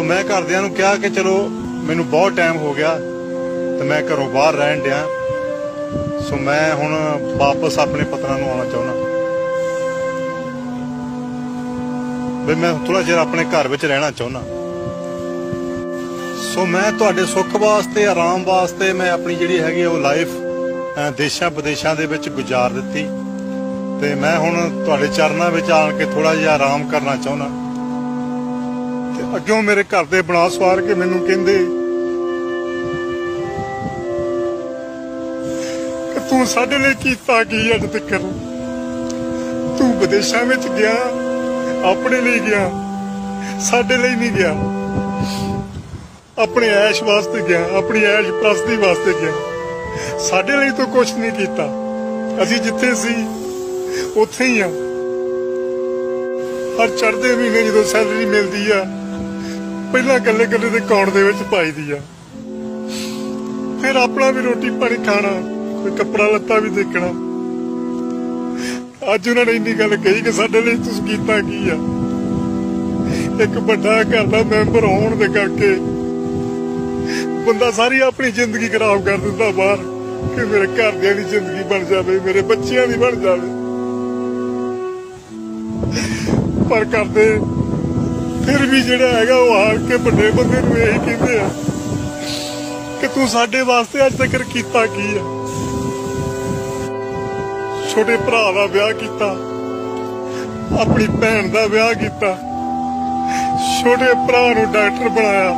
मैं घरदियां नूं कहा कि चलो मैनू बहुत टाइम हो गया तो मैं घरों बाहर रहन दिया। सो मैं हुण वापस अपने पतना नूं आउणा चाहुंदा भी मैं थोड़ा चिर अपने घर विच रहना चाहुंदा। सो मैं तुहाडे सुख वास्ते आराम वास्ते मैं अपनी जिहड़ी हैगी वो लाइफ देशां विदेशां दे विच गुजार दित्ती ते मैं हुण तुहाडे चरनां विच आण के थोड़ा जिहा आराम करना चाहुंदा। ते अग्गों मेरे घर दे बना सवार के मैनूं कहिंदे कि तूं साडे लई कीता की अज तक्कर, तूं विदेशां विच गया अपने लिए गया, साडे लिए नहीं गया, अपने ऐश वास्ते गया, अपनी ऐश प्रस्ती वास्ते गया, साडे लिए तो कुछ नहीं कीता। असीं जिथे सी उत्थे ही आ। हर चढ़दे महीने जो सैलरी मिलती आ पहला कल्ले कल्ले दे अकाउंट दे विच पाई दी आ, फिर अपना भी रोटी पानी खाना, कोई कपड़ा लत्ता भी देखना। अज उन्होंने इन्नी गल कही कि साडे लिए तुसीं कीता की आ। एक बड़ा घर का मैंबर होने दे करके बंदा सारी अपनी जिंदगी खराब कर दिंदा बाहर कि मेरे घरदियां दी जिंदगी बन जाए, मेरे बच्चियां दी बन जाए। पर करदे फिर भी जिहड़ा हैगा वो हार के बड़े बंदे नूं यही कहंदे आ कि तूं साडे वास्ते अज तक कीता की आ। छोटे भरा दा विआह कीता, अपनी भैन दा विआह कीता, छोटे भरा नूं डॉक्टर बनाया,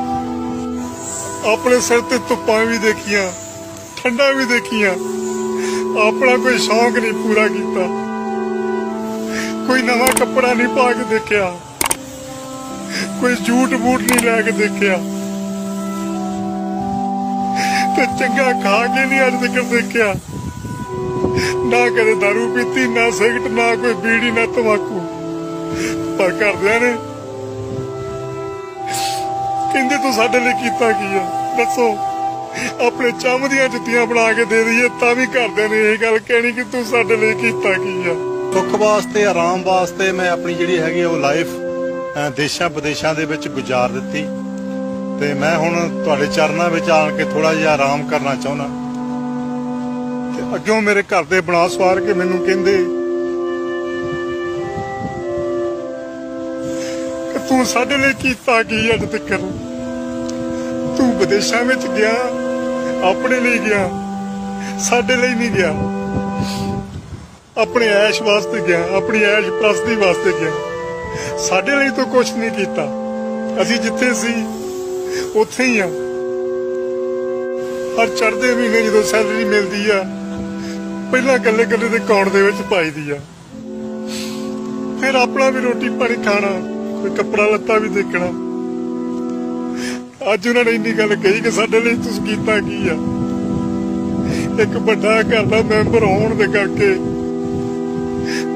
अपने सिर ते धुप्पां भी देखियां, ठंडा भी देखियां, अपना कोई शौक नहीं पूरा किया, कोई नवा कपड़ा नहीं पा के देखिया, कोई जूट बूट नहीं लैके देखिया, ते चंगा खा के नहीं अज तक देखिया। ना कदे दारू पीती, ना सिगरट, ना कोई बीड़ी, ना तंबाकू। पर घरदियां ने कहंदे तूं साडे लई कीता की आ, दसो। अपने चम दियां जुत्तियां बना के दे दईए तां भी घरदियां ने यही गल कहनी कि तूं साडे लई कीता की आ। सुख वास्ते आराम वास्ते मैं अपनी जिहड़ी हैगी वो लाइफ देशां विदेशां दे विच गुजार दित्ती ते मैं हुण तुहाडे चरनां विच आण के थोड़ा जिहा आराम करना चाहुंदा। अग्गों मेरे घर दे बना सवार के मैनूं कहिंदे कि तूं साडे लई कीता की अज तक्कर, तूं विदेशां विच गया अपने लिए गया, साडे लई नहीं गया, अपने ऐश वास्ते गया, अपनी ऐश प्रस्ती वास्ते गया, साडे लई तो कुछ नहीं कीता। असीं जिथे सी उत्थे ही आ। हर चढ़दे महीने जो सैलरी मिलती आ पहला कल्ले कल्ले दे अकाउंट दे विच पाई दी आ, फिर अपना भी रोटी पानी खाना, कोई कपड़ा लत्ता भी देखना। अज उन्होंने इन्नी गल कही कि साडे लिए तुसीं कीता की आ। एक बड़ा घर का मैंबर होने दे करके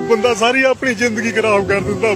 बंदा सारी अपनी जिंदगी खराब कर दिंदा।